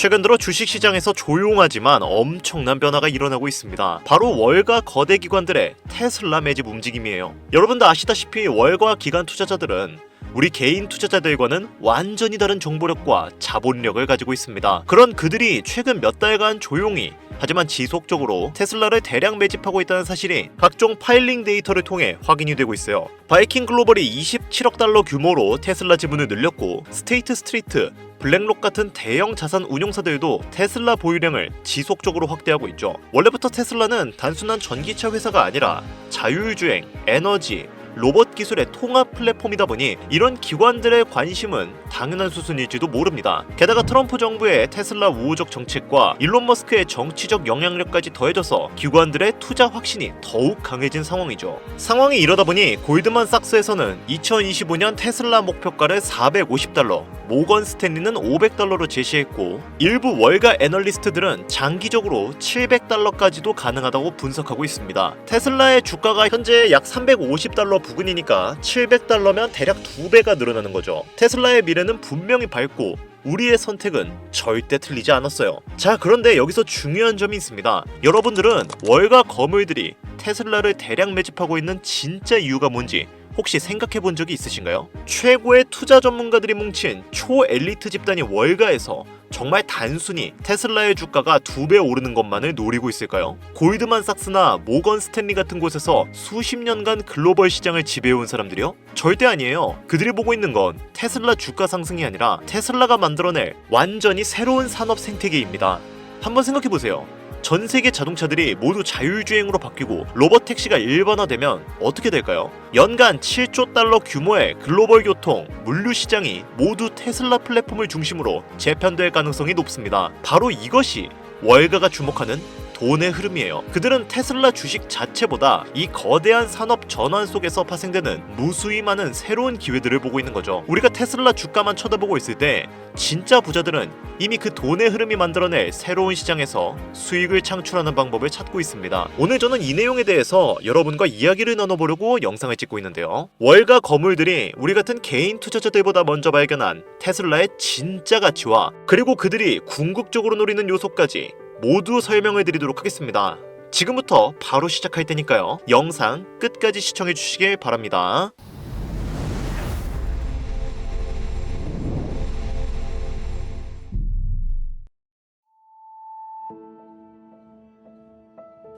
최근 들어 주식시장에서 조용하지만 엄청난 변화가 일어나고 있습니다. 바로 월가 거대 기관들의 테슬라 매집 움직임이에요. 여러분도 아시다시피 월가 기관 투자자들은 우리 개인 투자자들과는 완전히 다른 정보력과 자본력을 가지고 있습니다. 그런 그들이 최근 몇 달간 조용히 하지만 지속적으로 테슬라를 대량 매집하고 있다는 사실이 각종 파일링 데이터를 통해 확인이 되고 있어요. 바이킹 글로벌이 27억 달러 규모로 테슬라 지분을 늘렸고 스테이트 스트리트, 블랙록 같은 대형 자산 운용사들도 테슬라 보유량을 지속적으로 확대하고 있죠. 원래부터 테슬라는 단순한 전기차 회사가 아니라 자율주행, 에너지, 로봇 기술의 통합 플랫폼이다 보니 이런 기관들의 관심은 당연한 수순일지도 모릅니다. 게다가 트럼프 정부의 테슬라 우호적 정책과 일론 머스크의 정치적 영향력까지 더해져서 기관들의 투자 확신이 더욱 강해진 상황이죠. 상황이 이러다 보니 골드만삭스에서는 2025년 테슬라 목표가를 450달러, 모건 스탠리는 500달러로 제시했고 일부 월가 애널리스트들은 장기적으로 700달러까지도 가능하다고 분석하고 있습니다. 테슬라의 주가가 현재 약 350달러 부근이니까 700달러면 대략 2배가 늘어나는 거죠. 테슬라의 미래는 분명히 밝고 우리의 선택은 절대 틀리지 않았어요. 자, 그런데 여기서 중요한 점이 있습니다. 여러분들은 월가 거물들이 테슬라를 대량 매집하고 있는 진짜 이유가 뭔지 혹시 생각해 본 적이 있으신가요? 최고의 투자 전문가들이 뭉친 초엘리트 집단이 월가에서 정말 단순히 테슬라의 주가가 2배 오르는 것만을 노리고 있을까요? 골드만삭스나 모건 스탠리 같은 곳에서 수십 년간 글로벌 시장을 지배해온 사람들이요? 절대 아니에요. 그들이 보고 있는 건 테슬라 주가 상승이 아니라 테슬라가 만들어낼 완전히 새로운 산업 생태계입니다. 한번 생각해보세요. 전 세계 자동차들이 모두 자율주행으로 바뀌고 로봇 택시가 일반화되면 어떻게 될까요? 연간 7조 달러 규모의 글로벌 교통, 물류 시장이 모두 테슬라 플랫폼을 중심으로 재편될 가능성이 높습니다. 바로 이것이 월가가 주목하는 돈의 흐름이에요. 그들은 테슬라 주식 자체보다 이 거대한 산업 전환 속에서 파생되는 무수히 많은 새로운 기회들을 보고 있는 거죠. 우리가 테슬라 주가만 쳐다보고 있을 때 진짜 부자들은 이미 그 돈의 흐름이 만들어낼 새로운 시장에서 수익을 창출하는 방법을 찾고 있습니다. 오늘 저는 이 내용에 대해서 여러분과 이야기를 나눠보려고 영상을 찍고 있는데요. 월가 거물들이 우리 같은 개인 투자자들보다 먼저 발견한 테슬라의 진짜 가치와 그리고 그들이 궁극적으로 노리는 요소까지 모두 설명을 드리도록 하겠습니다. 지금부터 바로 시작할 테니까요. 영상 끝까지 시청해 주시길 바랍니다.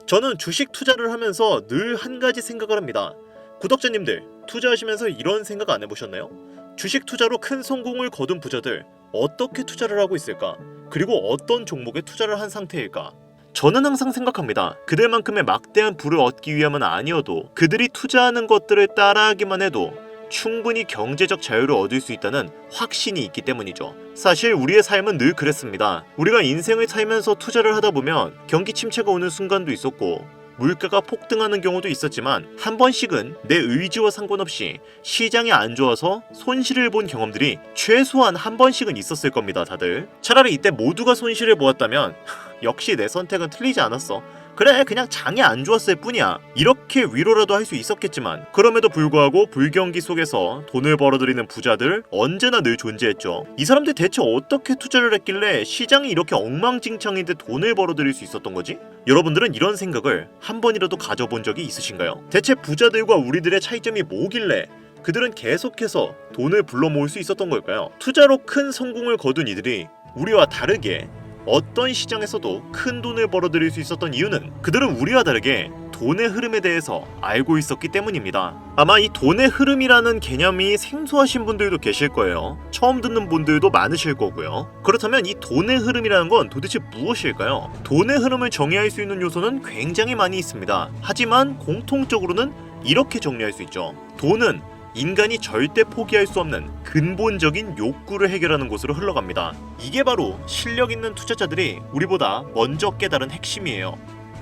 저는 주식 투자를 하면서 늘 한 가지 생각을 합니다. 구독자님들, 투자하시면서 이런 생각 안 해보셨나요? 주식 투자로 큰 성공을 거둔 부자들 어떻게 투자를 하고 있을까? 그리고 어떤 종목에 투자를 한 상태일까? 저는 항상 생각합니다. 그들만큼의 막대한 부를 얻기 위함은 아니어도 그들이 투자하는 것들을 따라하기만 해도 충분히 경제적 자유를 얻을 수 있다는 확신이 있기 때문이죠. 사실 우리의 삶은 늘 그랬습니다. 우리가 인생을 살면서 투자를 하다 보면 경기 침체가 오는 순간도 있었고 물가가 폭등하는 경우도 있었지만 한 번씩은 내 의지와 상관없이 시장이 안 좋아서 손실을 본 경험들이 최소한 한 번씩은 있었을 겁니다. 다들 차라리 이때 모두가 손실을 보았다면 역시 내 선택은 틀리지 않았어, 그래 그냥 장이 안 좋았을 뿐이야, 이렇게 위로라도 할 수 있었겠지만 그럼에도 불구하고 불경기 속에서 돈을 벌어들이는 부자들 언제나 늘 존재했죠. 이 사람들 대체 어떻게 투자를 했길래 시장이 이렇게 엉망진창인데 돈을 벌어들일 수 있었던 거지? 여러분들은 이런 생각을 한 번이라도 가져본 적이 있으신가요? 대체 부자들과 우리들의 차이점이 뭐길래 그들은 계속해서 돈을 불러 모을 수 있었던 걸까요? 투자로 큰 성공을 거둔 이들이 우리와 다르게 어떤 시장에서도 큰 돈을 벌어들일 수 있었던 이유는 그들은 우리와 다르게 돈의 흐름에 대해서 알고 있었기 때문입니다. 아마 이 돈의 흐름이라는 개념이 생소하신 분들도 계실 거예요. 처음 듣는 분들도 많으실 거고요. 그렇다면 이 돈의 흐름이라는 건 도대체 무엇일까요? 돈의 흐름을 정의할 수 있는 요소는 굉장히 많이 있습니다. 하지만 공통적으로는 이렇게 정리할 수 있죠. 돈은 인간이 절대 포기할 수 없는 근본적인 욕구를 해결하는 곳으로 흘러갑니다. 이게 바로 실력 있는 투자자들이 우리보다 먼저 깨달은 핵심이에요.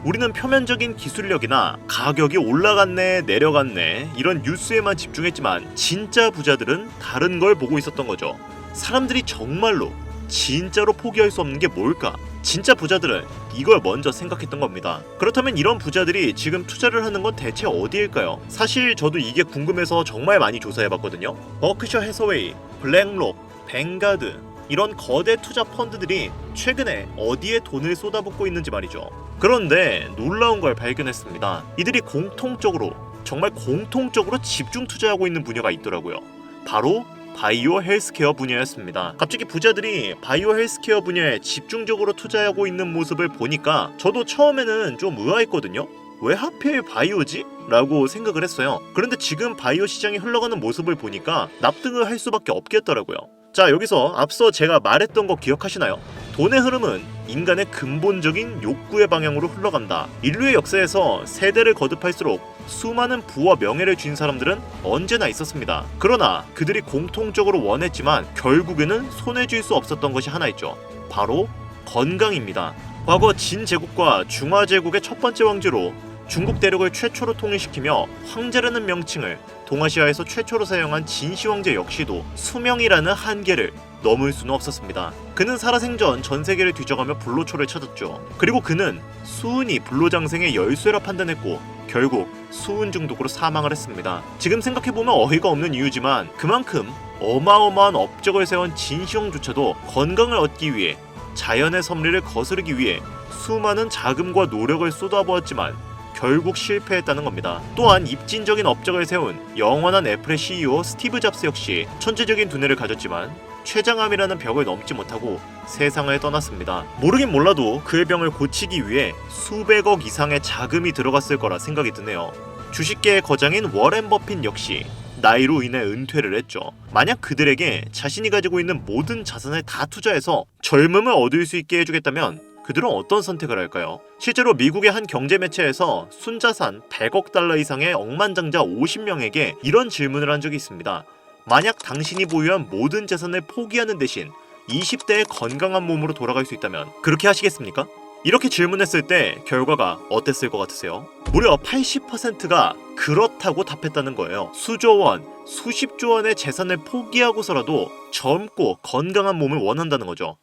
우리는 표면적인 기술력이나 가격이 올라갔네 내려갔네 이런 뉴스에만 집중했지만 진짜 부자들은 다른 걸 보고 있었던 거죠. 사람들이 정말로 진짜로 포기할 수 없는 게 뭘까? 진짜 부자들은 이걸 먼저 생각했던 겁니다. 그렇다면 이런 부자들이 지금 투자를 하는 건 대체 어디일까요? 사실 저도 이게 궁금해서 정말 많이 조사해봤거든요. 버크셔 해서웨이, 블랙록, 뱅가드, 이런 거대 투자 펀드들이 최근에 어디에 돈을 쏟아붓고 있는지 말이죠. 그런데 놀라운 걸 발견했습니다. 이들이 정말 공통적으로 집중 투자하고 있는 분야가 있더라고요. 바로 바이오 헬스케어 분야였습니다. 갑자기 부자들이 바이오 헬스케어 분야에 집중적으로 투자하고 있는 모습을 보니까 저도 처음에는 좀 의아했거든요. 왜 하필 바이오지? 라고 생각을 했어요. 그런데 지금 바이오 시장이 흘러가는 모습을 보니까 납득을 할 수밖에 없겠더라고요. 자, 여기서 앞서 제가 말했던 거 기억하시나요? 돈의 흐름은 인간의 근본적인 욕구의 방향으로 흘러간다. 인류의 역사에서 세대를 거듭할수록 수많은 부와 명예를 쥔 사람들은 언제나 있었습니다. 그러나 그들이 공통적으로 원했지만 결국에는 손에 쥘 수 없었던 것이 하나 있죠. 바로 건강입니다. 과거 진 제국과 중화 제국의 첫 번째 왕조로 중국 대륙을 최초로 통일시키며 황제라는 명칭을 동아시아에서 최초로 사용한 진시 황제 역시도 수명이라는 한계를 넘을 수는 없었습니다. 그는 살아생전 전 세계를 뒤져가며 불로초를 찾았죠. 그리고 그는 수은이 불로장생의 열쇠라 판단했고 결국 수은 중독으로 사망을 했습니다. 지금 생각해보면 어이가 없는 이유지만 그만큼 어마어마한 업적을 세운 진시황조차도 건강을 얻기 위해 자연의 섭리를 거스르기 위해 수많은 자금과 노력을 쏟아부었지만 결국 실패했다는 겁니다. 또한 입진적인 업적을 세운 영원한 애플의 CEO 스티브 잡스 역시 천재적인 두뇌를 가졌지만 췌장암이라는 벽을 넘지 못하고 세상을 떠났습니다. 모르긴 몰라도 그의 병을 고치기 위해 수백억 이상의 자금이 들어갔을 거라 생각이 드네요. 주식계의 거장인 워렌 버핏 역시 나이로 인해 은퇴를 했죠. 만약 그들에게 자신이 가지고 있는 모든 자산을 다 투자해서 젊음을 얻을 수 있게 해주겠다면 그들은 어떤 선택을 할까요? 실제로 미국의 한 경제 매체에서 순자산 100억 달러 이상의 억만장자 50명에게 이런 질문을 한 적이 있습니다. 만약 당신이 보유한 모든 재산을 포기하는 대신 20대의 건강한 몸으로 돌아갈 수 있다면 그렇게 하시겠습니까? 이렇게 질문했을 때 결과가 어땠을 것 같으세요? 무려 80%가 그렇다고 답했다는 거예요. 수조 원, 수십조 원의 재산을 포기하고서라도 젊고 건강한 몸을 원한다는 거죠.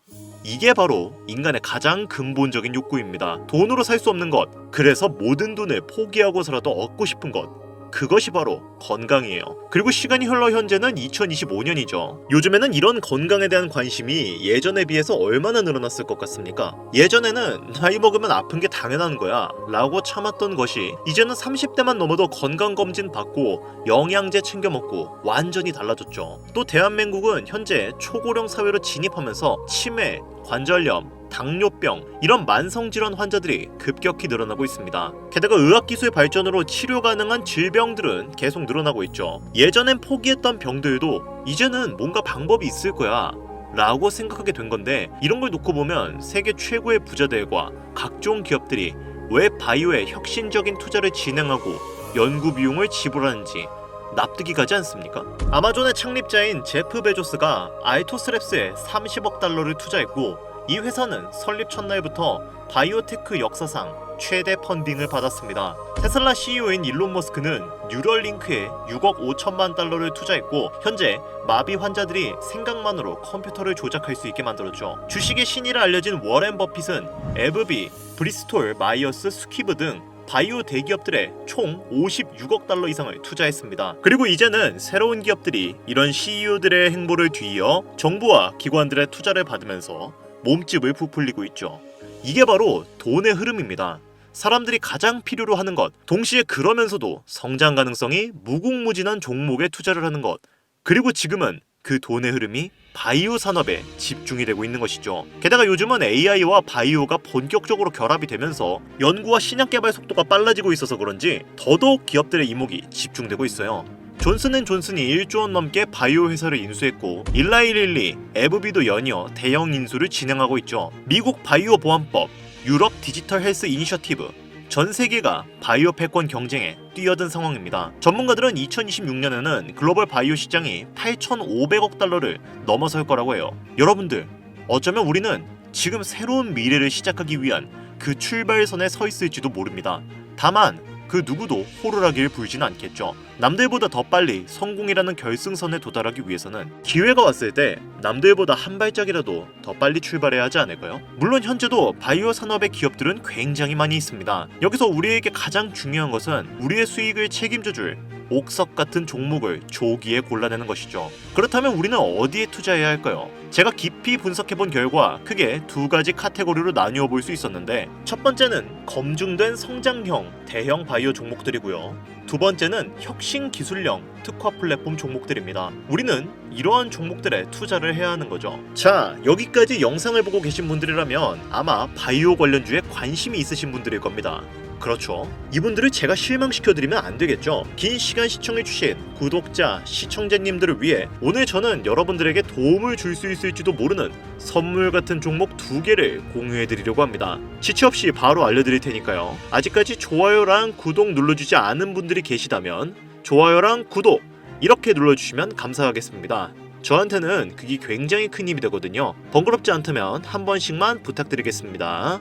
이게 바로 인간의 가장 근본적인 욕구입니다. 돈으로 살 수 없는 것, 그래서 모든 돈을 포기하고서라도 얻고 싶은 것, 그것이 바로 건강이에요. 그리고 시간이 흘러 현재는 2025년이죠. 요즘에는 이런 건강에 대한 관심이 예전에 비해서 얼마나 늘어났을 것 같습니까? 예전에는 나이 먹으면 아픈 게 당연한 거야 라고 참았던 것이 이제는 30대만 넘어도 건강검진 받고 영양제 챙겨 먹고 완전히 달라졌죠. 또 대한민국은 현재 초고령 사회로 진입하면서 치매, 관절염, 당뇨병 이런 만성질환 환자들이 급격히 늘어나고 있습니다. 게다가 의학기술 발전으로 치료 가능한 질병들은 계속 늘어나고 있죠. 예전엔 포기했던 병들도 이제는 뭔가 방법이 있을 거야 라고 생각하게 된 건데 이런 걸 놓고 보면 세계 최고의 부자들과 각종 기업들이 왜 바이오에 혁신적인 투자를 진행하고 연구 비용을 지불하는지 납득이 가지 않습니까? 아마존의 창립자인 제프 베조스가 알토스랩스에 30억 달러를 투자했고 이 회사는 설립 첫날부터 바이오테크 역사상 최대 펀딩을 받았습니다. 테슬라 CEO인 일론 머스크는 뉴럴링크에 6억 5천만 달러를 투자했고 현재 마비 환자들이 생각만으로 컴퓨터를 조작할 수 있게 만들었죠. 주식의 신이라 알려진 워렌 버핏은 에브비, 브리스톨, 마이어스, 스퀴브 등 바이오 대기업들에 총 56억 달러 이상을 투자했습니다. 그리고 이제는 새로운 기업들이 이런 CEO들의 행보를 뒤이어 정부와 기관들의 투자를 받으면서 몸집을 부풀리고 있죠. 이게 바로 돈의 흐름입니다. 사람들이 가장 필요로 하는 것, 동시에 그러면서도 성장 가능성이 무궁무진한 종목에 투자를 하는 것, 그리고 지금은 그 돈의 흐름이 바이오 산업에 집중이 되고 있는 것이죠. 게다가 요즘은 AI와 바이오가 본격적으로 결합이 되면서 연구와 신약 개발 속도가 빨라지고 있어서 그런지 더더욱 기업들의 이목이 집중되고 있어요. 존슨앤존슨이 1조 원 넘게 바이오 회사를 인수했고 일라이릴리, 에브비도 연이어 대형 인수를 진행하고 있죠. 미국 바이오 보안법, 유럽 디지털 헬스 이니셔티브, 전 세계가 바이오 패권 경쟁에 뛰어든 상황입니다. 전문가들은 2026년에는 글로벌 바이오 시장이 8,500억 달러를 넘어설 거라고 해요. 여러분들, 어쩌면 우리는 지금 새로운 미래를 시작하기 위한 그 출발선에 서 있을지도 모릅니다. 다만 그 누구도 호루라기를 불지는 않겠죠. 남들보다 더 빨리 성공이라는 결승선에 도달하기 위해서는 기회가 왔을 때 남들보다 한 발짝이라도 더 빨리 출발해야 하지 않을까요? 물론 현재도 바이오 산업의 기업들은 굉장히 많이 있습니다. 여기서 우리에게 가장 중요한 것은 우리의 수익을 책임져줄 옥석 같은 종목을 조기에 골라내는 것이죠. 그렇다면 우리는 어디에 투자해야 할까요? 제가 깊이 분석해본 결과 크게 두 가지 카테고리로 나누어 볼 수 있었는데, 첫 번째는 검증된 성장형 대형 바이오 종목들이고요. 두 번째는 혁신 기술형 특화 플랫폼 종목들입니다. 우리는 이러한 종목들에 투자를 해야 하는 거죠. 자, 여기까지 영상을 보고 계신 분들이라면 아마 바이오 관련주에 관심이 있으신 분들일 겁니다. 그렇죠. 이분들을 제가 실망시켜드리면 안 되겠죠. 긴 시간 시청해주신 구독자, 시청자님들을 위해 오늘 저는 여러분들에게 도움을 줄 수 있을지도 모르는 선물 같은 종목 2개를 공유해드리려고 합니다. 지체 없이 바로 알려드릴 테니까요. 아직까지 좋아요랑 구독 눌러주지 않은 분들이 계시다면 좋아요랑 구독 이렇게 눌러주시면 감사하겠습니다. 저한테는 그게 굉장히 큰 힘이 되거든요. 번거롭지 않다면 한 번씩만 부탁드리겠습니다.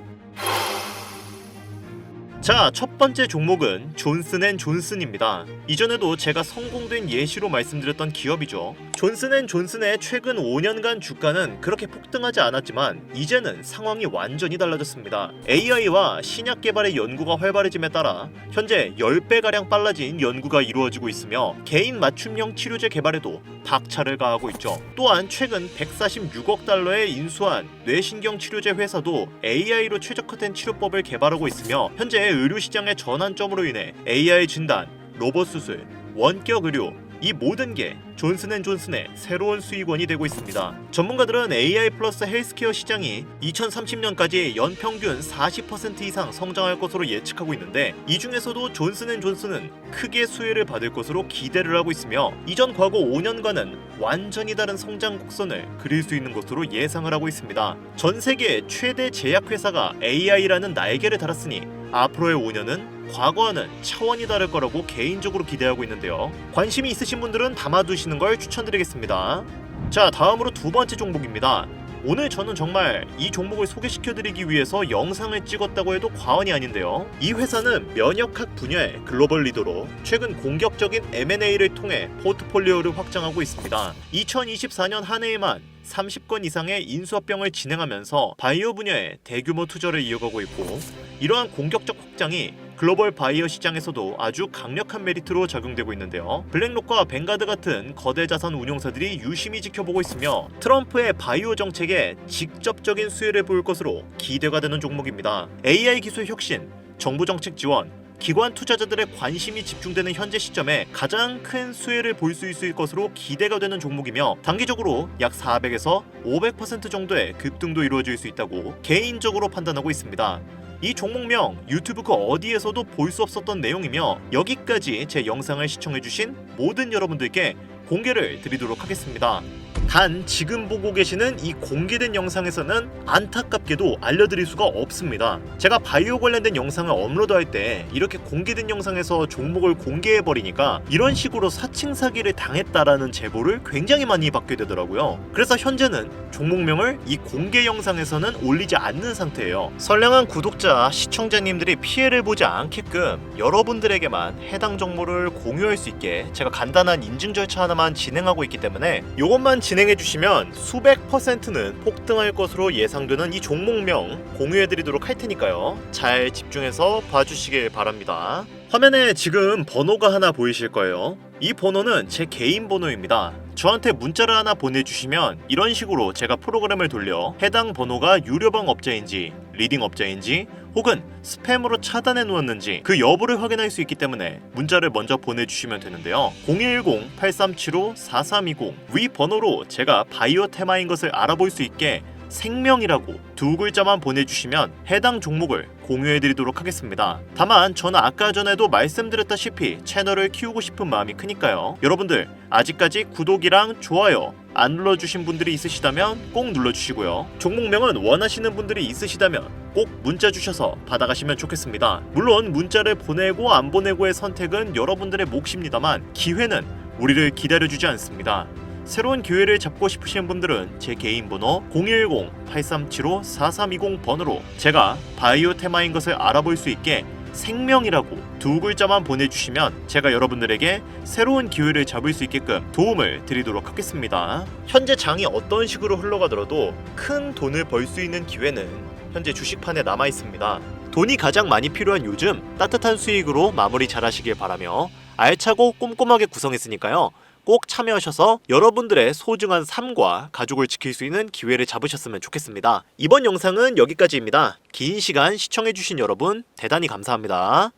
자, 첫 번째 종목은 존슨앤존슨입니다. 이전에도 제가 성공된 예시로 말씀드렸던 기업이죠. 존슨앤존슨의 최근 5년간 주가는 그렇게 폭등하지 않았지만 이제는 상황이 완전히 달라졌습니다. AI와 신약 개발의 연구가 활발해짐에 따라 현재 10배가량 빨라진 연구가 이루어지고 있으며 개인 맞춤형 치료제 개발에도 박차를 가하고 있죠. 또한 최근 146억 달러에 인수한 뇌신경 치료제 회사도 AI로 최적화된 치료법을 개발하고 있으며 현재 의료시장의 전환점으로 인해 AI 진단, 로봇 수술, 원격 의료 이 모든 게 존슨앤존슨의 새로운 수익원이 되고 있습니다. 전문가들은 AI 플러스 헬스케어 시장이 2030년까지 연평균 40% 이상 성장할 것으로 예측하고 있는데 이 중에서도 존슨앤존슨은 크게 수혜를 받을 것으로 기대를 하고 있으며 이전 과거 5년간은 완전히 다른 성장 곡선을 그릴 수 있는 것으로 예상을 하고 있습니다. 전 세계 최대 제약회사가 AI라는 날개를 달았으니 앞으로의 5년은 과거와는 차원이 다를 거라고 개인적으로 기대하고 있는데요. 관심이 있으신 분들은 담아두시는 걸 추천드리겠습니다. 자, 다음으로 두 번째 종목입니다. 오늘 저는 정말 이 종목을 소개시켜드리기 위해서 영상을 찍었다고 해도 과언이 아닌데요. 이 회사는 면역학 분야의 글로벌 리더로 최근 공격적인 M&A를 통해 포트폴리오를 확장하고 있습니다. 2024년 한 해에만 30건 이상의 인수합병을 진행하면서 바이오 분야에 대규모 투자를 이어가고 있고 이러한 공격적 확장이 글로벌 바이오 시장에서도 아주 강력한 메리트로 작용되고 있는데요. 블랙록과 뱅가드 같은 거대 자산 운용사들이 유심히 지켜보고 있으며 트럼프의 바이오 정책에 직접적인 수혜를 보일 것으로 기대가 되는 종목입니다. AI 기술 혁신, 정부 정책 지원, 기관 투자자들의 관심이 집중되는 현재 시점에 가장 큰 수혜를 볼 수 있을 것으로 기대가 되는 종목이며 단기적으로 약 400에서 500% 정도의 급등도 이루어질 수 있다고 개인적으로 판단하고 있습니다. 이 종목명 유튜브 그 어디에서도 볼 수 없었던 내용이며 여기까지 제 영상을 시청해주신 모든 여러분들께 공개를 드리도록 하겠습니다. 단 지금 보고 계시는 이 공개된 영상에서는 안타깝게도 알려드릴 수가 없습니다. 제가 바이오 관련된 영상을 업로드할 때 이렇게 공개된 영상에서 종목을 공개해버리니까 이런 식으로 사칭 사기를 당했다라는 제보를 굉장히 많이 받게 되더라고요. 그래서 현재는 종목명을 이 공개 영상에서는 올리지 않는 상태예요. 선량한 구독자, 시청자님들이 피해를 보지 않게끔 여러분들에게만 해당 정보를 공유할 수 있게 제가 간단한 인증 절차 하나만 진행하고 있기 때문에 이것만 진행해주시면 수백 %는 폭등할 것으로 예상되는 이 종목명 공유해드리도록 할 테니까요. 잘 집중해서 봐주시길 바랍니다. 화면에 지금 번호가 하나 보이실 거예요. 이 번호는 제 개인 번호입니다. 저한테 문자를 하나 보내주시면 이런 식으로 제가 프로그램을 돌려 해당 번호가 유료방 업자인지 리딩 업자인지 혹은 스팸으로 차단해 놓았는지 그 여부를 확인할 수 있기 때문에 문자를 먼저 보내주시면 되는데요. 010-8375-4320 위 번호로 제가 바이오 테마인 것을 알아볼 수 있게 생명이라고 두 글자만 보내주시면 해당 종목을 공유해드리도록 하겠습니다. 다만 저는 아까 전에도 말씀드렸다시피 채널을 키우고 싶은 마음이 크니까요. 여러분들 아직까지 구독이랑 좋아요 안 눌러주신 분들이 있으시다면 꼭 눌러주시고요. 종목명은 원하시는 분들이 있으시다면 꼭 문자 주셔서 받아가시면 좋겠습니다. 물론 문자를 보내고 안 보내고의 선택은 여러분들의 몫입니다만 기회는 우리를 기다려주지 않습니다. 새로운 기회를 잡고 싶으신 분들은 제 개인 번호 010-8375-4320 번호로 제가 바이오 테마인 것을 알아볼 수 있게 생명이라고 두 글자만 보내주시면 제가 여러분들에게 새로운 기회를 잡을 수 있게끔 도움을 드리도록 하겠습니다. 현재 장이 어떤 식으로 흘러가더라도 큰 돈을 벌 수 있는 기회는 현재 주식판에 남아 있습니다. 돈이 가장 많이 필요한 요즘 따뜻한 수익으로 마무리 잘 하시길 바라며 알차고 꼼꼼하게 구성했으니까요. 꼭 참여하셔서 여러분들의 소중한 삶과 가족을 지킬 수 있는 기회를 잡으셨으면 좋겠습니다. 이번 영상은 여기까지입니다. 긴 시간 시청해주신 여러분 대단히 감사합니다.